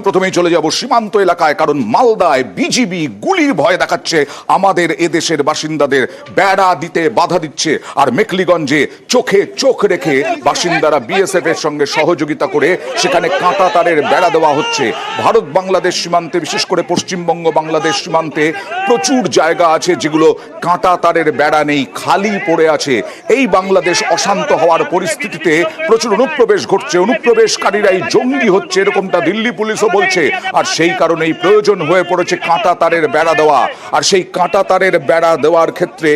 প্রথমেই চলে যাব সীমান্ত এলাকায়, কারণ মালদায় বিজিবি গুলির ভয় দেখাচ্ছে আমাদের এদেশের বাসিন্দাদের, বেড়া দিতে বাধা দিচ্ছে। আর মেখলিগঞ্জে চোখে চোখ রেখে বাসিন্দারা বিএসএফ এর সঙ্গে সহযোগিতা করে সেখানে কাঁটা তারের বেড়া দেওয়া হচ্ছে। ভারত বাংলাদেশ সীমান্তে, বিশেষ করে পশ্চিমবঙ্গ বাংলাদেশ সীমান্তে প্রচুর জায়গা আছে যেগুলো কাঁটা তারের বেড়া নেই, খালি পড়ে আছে। এই বাংলাদেশ অশান্ত হওয়ার পরিস্থিতিতে প্রচুর অনুপ্রবেশ ঘটছে, অনুপ্রবেশকারীরাই জঙ্গি হচ্ছে, এরকমটা দিল্লি পুলিশও বলছে। আর সেই কারণেই প্রয়োজন হয়ে পড়েছে কাঁটা তারের বেড়া দেওয়া। আর সেই কাঁটা তারের বেড়া দেওয়ার ক্ষেত্রে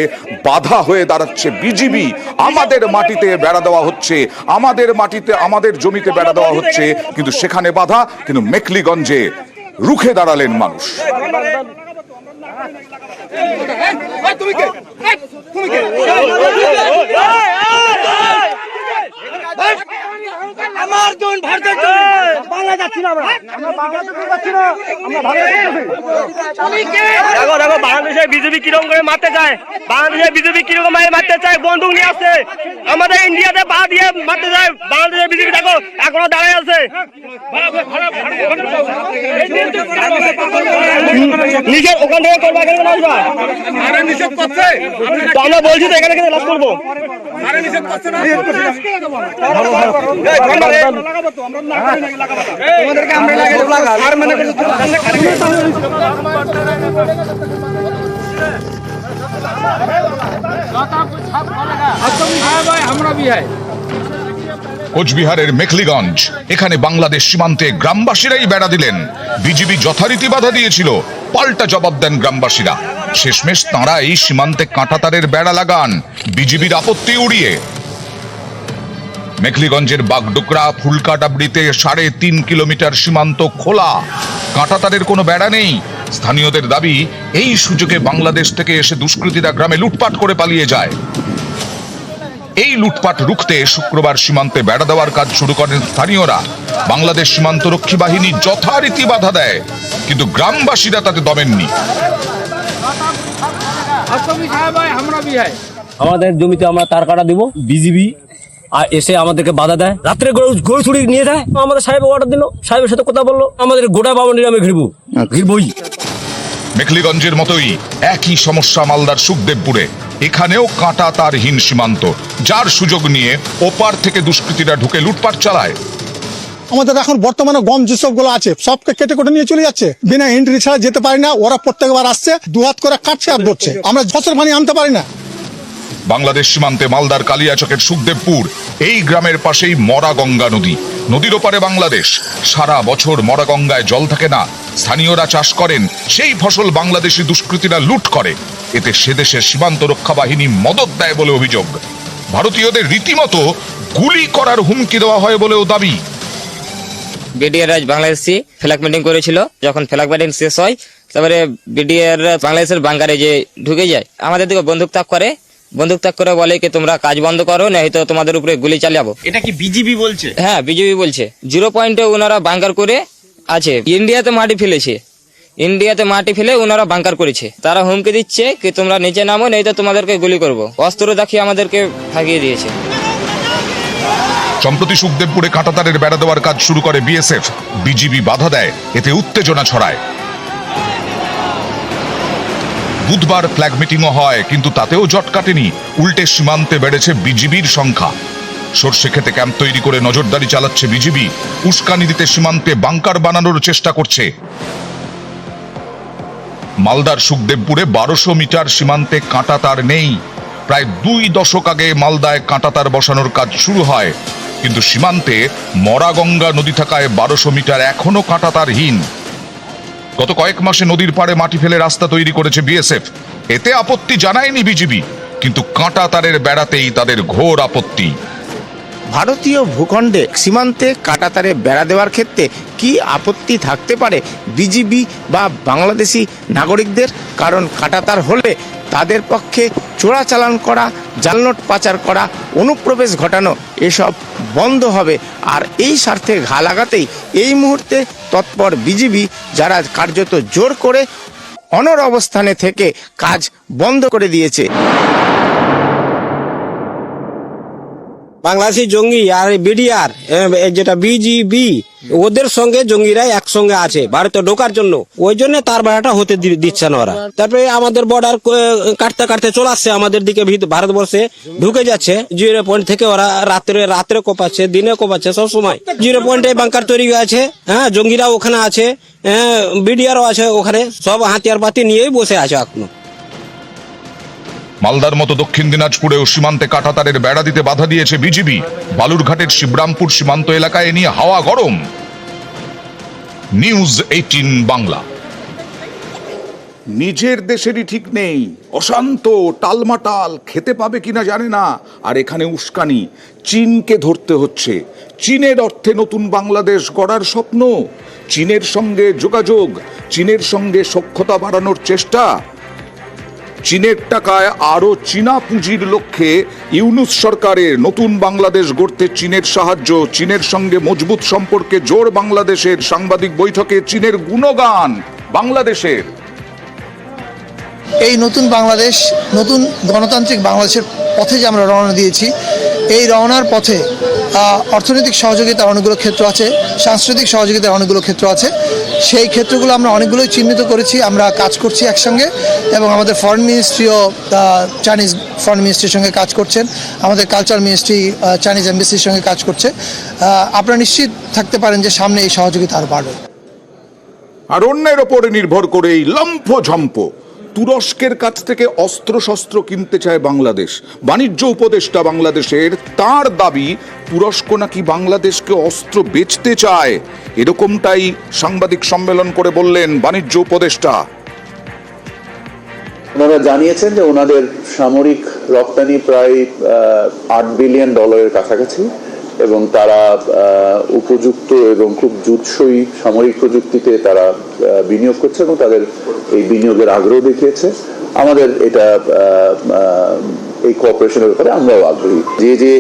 বাধা হয়ে দাঁড়াচ্ছে বিজিবি। আমাদের মাটিতে বেড়া দেওয়া হচ্ছে, আমাদের মাটিতে, আমাদের জমিতে বেড়া দেওয়া হচ্ছে, কিন্তু সেখানে বাধা। কিন্তু মেখলিগঞ্জে রুখে দাঁড়ালেন মানুষ। আমার জন ভারতের বাংলা যাচ্ছি না, আমরা বাংলাদেশে যাচ্ছি না, আমরা দেখো দেখো বাংলাদেশে বিজেপি কিরকম করে মারতে চায়, বাংলাদেশে বিজেপি কিরকম মারতে চায়, বন্দুক নিয়ে আসছে। আমাদের ইন্ডিয়াতে পা দিয়ে মারতে চায়, বাংলাদেশের বিজেপি দেখো এখনো দাঁড়ায় আছে। নিজের ওখান থেকে করবো, এখানে কেন আসবা? নিষেধ করছে তো আমরা বলছি তো এখানে কেন লাভ করবো? কোচবিহারের মেখলিগঞ্জ, এখানে বাংলাদেশ সীমান্তে গ্রামবাসীরাই বেড়া দিলেন। বিজিবি যথারীতি বাধা দিয়েছিল, পাল্টা জবাব দেন গ্রামবাসীরা। শেষমেশ তাঁরাই সীমান্তে কাঁটাতারের বেড়া লাগান বিজিবির আপত্তি উড়িয়ে। মেখলিগঞ্জের বাগডোকরা ফুলকাটাবড়িতে 3.5 কিলোমিটার সীমান্ত খোলা, কাঁটাতারের কোনো বেড়া নেই। স্থানীয়দের দাবি, এই সুযোগে বাংলাদেশ থেকে এসে দুষ্কৃতীরা গ্রামে লুটপাট করে পালিয়ে যায়। এই লুটপাট রুখতে শুক্রবার সীমান্তে বেড়া দেওয়ার কাজ শুরু করেন স্থানীয়রা। বাংলাদেশ সীমান্তরক্ষী বাহিনী যথারীতি বাধা দেয়, কিন্তু গ্রামবাসীরা তাতে দমেননি। আমাদের জমিতে আমরা তার কাটা দিব, বিজিবি আর এসে আমাদেরকে বাধা দেয়, রাত্রে গরু ছুরি নিয়ে যায়। আমাদের সাহেব অর্ডার দিল, সাহেবের সাথে কথা বললো, আমাদের গোটা বাউন্ডারি আমি ঘিরবই। মেখলিগঞ্জের মতোই একই সমস্যা মালদার সুখদেবপুরে। এখানেও কাঁটা তারহীন সীমান্ত, যার সুযোগ নিয়ে ওপার থেকে দুষ্কৃতীরা ঢুকে লুটপাট চালায়। আমাদের এখন বর্তমানে গম যেসব গুলো আছে সবকে কেটে কেটে নিয়ে চলে যাচ্ছে, বিনা এন্ট্রি ছাড়া যেতে পারি না। ওরা প্রত্যেকবার আসছে, দুহাত করে কাটছে আর ধরছে, আমরা ফসল পানি আনতে পারি না। বাংলাদেশ সীমান্তে মালদার কালিয়াচকের সুখদেবপুর, এই গ্রামের পাশেই মরা গঙ্গা নদী। নদীর ওপারে বাংলাদেশ। সারা বছর মরা গঙ্গায় জল থাকে না, স্থানীয়রা চাষ করেন, সেই ফসল বাংলাদেশি দুষ্কৃতীরা লুট করে। এতে সে দেশের সীমান্ত রক্ষা বাহিনী মদত দেয় বলে অভিযোগ। ভারতীয়দের রীতিমতো গুলি করার হুমকি দেওয়া হয় বলেও দাবি। বিডিআর বাংলাদেশি ফ্ল্যাগ মিটিং করেছিল, যখন ফ্ল্যাগ মিটিং শেষ হয় তারপরে বিডিআর বাংলাদেশের বাঙ্গারে যে ঢুকে যায়, আমাদের দিকে বন্দুক তাক করে বলে কি তোমরা কাজ বন্ধ করো, না হয়তো তোমাদের উপরে গুলি চালাবো। এটা কি বিজিবি বলছে? হ্যাঁ, বিজেপি বলছে। 0 পয়েন্টে ওনারা বাঙ্কার করে আছে, ইন্ডিয়াতে মাটি ফেলে ওনারা বাঙ্কার করেছে। তারা হুমকি দিচ্ছে কি তোমরা নিচে নামো, নয়তো তোমাদেরকে গুলি করবো। অস্ত্র দেখিয়ে আমাদেরকে ভাগিয়ে দিয়েছে। সম্প্রতি সুখদেবপুরে কাঁটাতারের বেড়া দেওয়ার কাজ শুরু করে বিএসএফ। বিজিবি বাধা দেয়, এতে উত্তেজনা ছড়ায়। বুধবার ফ্ল্যাগ মিটিংও হয়, কিন্তু তাতেও জট কাটেনি। উল্টে সীমান্তে বেড়েছে বিজিবির সংখ্যা। সর্ষে খেতে ক্যাম্প তৈরি করে নজরদারি চালাচ্ছে বিজিবি। উস্কানি দিতে সীমান্তে বাংকার বানানোর চেষ্টা করছে। মালদার সুখদেবপুরে 1200 মিটার সীমান্তে কাঁটাতার নেই। প্রায় 2 দশক আগে মালদায় কাঁটাতার বসানোর কাজ শুরু হয়, কিন্তু সীমান্তে মরা গঙ্গা নদী থাকায় 1200 মিটার এখনো কাঁটাতারহীন। গত কয়েক মাসে নদীর পাড়ে মাটি ফেলে রাস্তা তৈরি করেছে বিএসএফ। এতে আপত্তি জানায়নি বিজিবি, কিন্তু কাঁটা তারের বেড়াতেই তাদের ঘোর আপত্তি। ভারতীয় ভূখণ্ডে সীমান্তে কাঁটাতারে বেড়া দেওয়ার ক্ষেত্রে কি আপত্তি থাকতে পারে বিজিবি বা বাংলাদেশি নাগরিকদের? কারণ কাঁটাতার হলে তাদের পক্ষে চোরাচালান করা, জালনোট পাচার করা, অনুপ্রবেশ ঘটানো এসব বন্ধ হবে। আর এই স্বার্থে ঘা লাগাতেই এই মুহূর্তে তৎপর বিজিবি, যারা কার্যত জোর করে অনড় অবস্থানে থেকে কাজ বন্ধ করে দিয়েছে। বাংলাদেশ সীমান্তে কাঁটাতারের বেড়া দেওয়ার কাজ শুরু হয়, কিন্তু সীমান্তে মরা গঙ্গা নদী থাকায় 1200 মিটার এখনো কাঁটাতারহীন। গত কয়েক মাসে নদীর পাড়ে মাটি ফেলে রাস্তা তৈরি করেছে বিএসএফ। এতে আপত্তি জানায়নি বিজিবি, কিন্তু কাঁটা তারের বেড়াতেই তাদের ঘোর আপত্তি। ভারতীয় ভূখণ্ডে সীমান্তে কাঁটাতারে বেড়া দেওয়ার ক্ষেত্রে কি আপত্তি থাকতে পারে বিজিবি বা বাংলাদেশি নাগরিকদের? কারণ কাঁটাতার হলে তাদের পক্ষে চোরাচালান করা, জালনোট পাচার করা, অনুপ্রবেশ ঘটানো এসব বন্ধ হবে। আর এই স্বার্থে ঘা লাগাতেই এই মুহূর্তে তৎপর বিজিবি, যারা কার্যত জোর করে বাংলাদেশি জঙ্গি আর বিডিআর যেটা বিজিবি ওদের সঙ্গে জঙ্গিরা একসঙ্গে আছে ভারতে ঢোকার জন্য, ওই জন্য তার বেড়াটা হতে দিচ্ছে না ওরা। তারপরে আমাদের বর্ডার কাটতে কাটতে চলে আসছে আমাদের দিকে, ভারতবর্ষে ঢুকে যাচ্ছে। 0 পয়েন্ট থেকে ওরা রাত্রে কোপাচ্ছে, দিনে কোপাচ্ছে, সব সময় 0 পয়েন্টে বাংকার তৈরি হয়ে আছে। হ্যাঁ, জঙ্গিরাও ওখানে আছে, বিডিআরও আছে ওখানে, সব হাতিয়ার পাতি নিয়েই বসে আছে এখনো। মালদার মতো দক্ষিণ দিনাজপুরেও সীমান্তে কাঁটাতারের বেড়া দিতে বাধা দিয়েছে বিজিবি। বালুরঘাটের শিবরামপুর সীমান্ত এলাকায় নিয়ে হাওয়া গরম। নিউজ 18 বাংলা। নিজের দেশেরই ঠিক নেই, অশান্ত, টালমাটাল, খেতে পাবে কিনা জানে না, আর এখানে উস্কানি। চীনকে ধরতে হচ্ছে। চীনের অর্থে নতুন বাংলাদেশ গড়ার স্বপ্ন, চীনের সঙ্গে যোগাযোগ, চীনের সঙ্গে সখ্যতা বাড়ানোর চেষ্টা, চীনের টাকায় আরো চীনা পুঁজির লক্ষ্যে ইউনূস সরকারের নতুন বাংলাদেশ গড়তে চীনের সাহায্য, চীনের সঙ্গে মজবুত সম্পর্কে জোর বাংলাদেশের। সাংবাদিক বৈঠকে চীনের গুণগান বাংলাদেশের। এই নতুন বাংলাদেশ, নতুন গণতান্ত্রিক বাংলাদেশের পথে যে আমরা রওনা দিয়েছি, এই রওনার পথে অর্থনৈতিক সহযোগিতার অনেকগুলো ক্ষেত্র আছে, সাংস্কৃতিক সহযোগিতার অনেকগুলো ক্ষেত্র আছে। সেই ক্ষেত্রগুলো আমরা অনেকগুলোই চিহ্নিত করেছি, আমরা কাজ করছি একসঙ্গে, এবং আমাদের ফরেন মিনিস্ট্রিও চাইনিজ ফরেন মিনিস্ট্রির সঙ্গে কাজ করছেন, আমাদের কালচার মিনিস্ট্রি চাইনিজ এমবেসির সঙ্গে কাজ করছে। আপনারা নিশ্চিত থাকতে পারেন যে সামনে এই সহযোগিতা আরও বাড়বে। আর অন্যের ওপরে নির্ভর করেই লম্ফঝম্প তুরস্কের কাছ থেকে অস্ত্রশস্ত্র কিনতে চায় বাংলাদেশ। বাণিজ্য উপদেষ্টা বাংলাদেশের, তার দাবি তুরস্ক নাকি বাংলাদেশকে অস্ত্র বেচতে চায়। এরকমটাই সাংবাদিক সম্মেলন করে বললেন বাণিজ্য উপদেষ্টা। ওনারা জানিয়েছেন যে ওনাদের সামরিক রপ্তানি প্রায় $8 বিলিয়ন কাছাকাছি, এবং তারা উপযুক্ত এবং খুব জুৎসই সামরিক প্রযুক্তিতে তারা বিনিয়োগ করছে, এবং তাদের এই বিনিয়োগের আগ্রহ দেখিয়েছে। আমাদের এটা এই কোঅপারেশনের ব্যাপারে আমরাও আগ্রহী, যে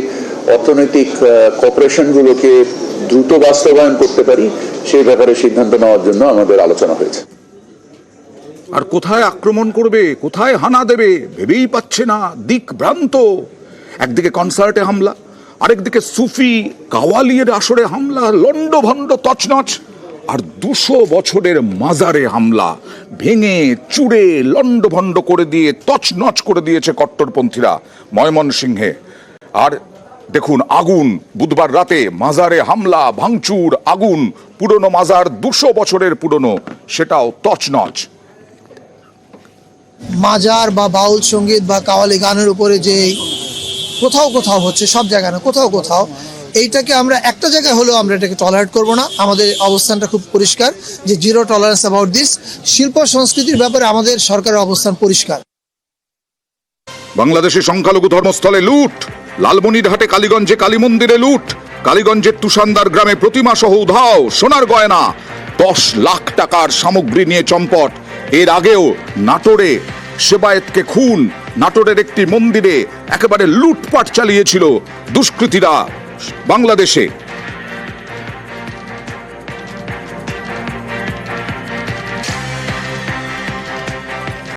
অর্থনৈতিক কোঅপারেশনগুলোকে দ্রুত বাস্তবায়ন করতে পারি সেই ব্যাপারে সিদ্ধান্ত নেওয়ার জন্য আমাদের আলোচনা হয়েছে। আর কোথায় আক্রমণ করবে, কোথায় হানা দেবে ভেবেই পাচ্ছে না, দিক ভ্রান্ত। একদিকে কনসার্টে হামলা, আরেকদিকে সুফি কাওয়ালির আসরে হামলা, লন্ডভন্ড তছনছ, আর 200 বছরের মাজারে হামলা, ভেঙে চুড়ে লন্ডভন্ড করে দিয়ে তছনছ করে দিয়েছে কট্টরপন্থীরা ময়মনসিংহে। আর দেখুন আগুন, বুধবার রাতে মাজারে হামলা, ভাঙচুর, আগুন, পুরনো মাজার 200 বছরের পুরনো, সেটাও তছনছ। মাজার বা বাউল সঙ্গীত বা কাওয়ালি গানের উপরে যে কোথাও কোথাও হচ্ছে, সব জায়গায় না, কোথাও কোথাও, এইটাকে আমরা একটা জায়গায় হলেও আমরা এটাকে টলারেট করব না। আমাদের অবস্থানটা খুব পরিষ্কার যে জিরো টলারেন্স অ্যাবাউট দিস। শিল্প সংস্কৃতির ব্যাপারে আমাদের সরকারের অবস্থান পরিষ্কার। বাংলাদেশের সংখ্যালঘু ধর্মস্থলে লুট, লালমনিরহাটে কালীগঞ্জে কালী মন্দিরে লুট, কালীগঞ্জের তুষানদার গ্রামে প্রতিমা সহ উধাও সোনার গয়না, 10 লাখ টাকার সামগ্রী নিয়ে চম্পট। এর আগেও নাটোরে সেবায়েতকে খুন, নাটোরের একটি মন্দিরে একেবারে লুটপাট চালিয়েছিল দুষ্কৃতীরা বাংলাদেশে।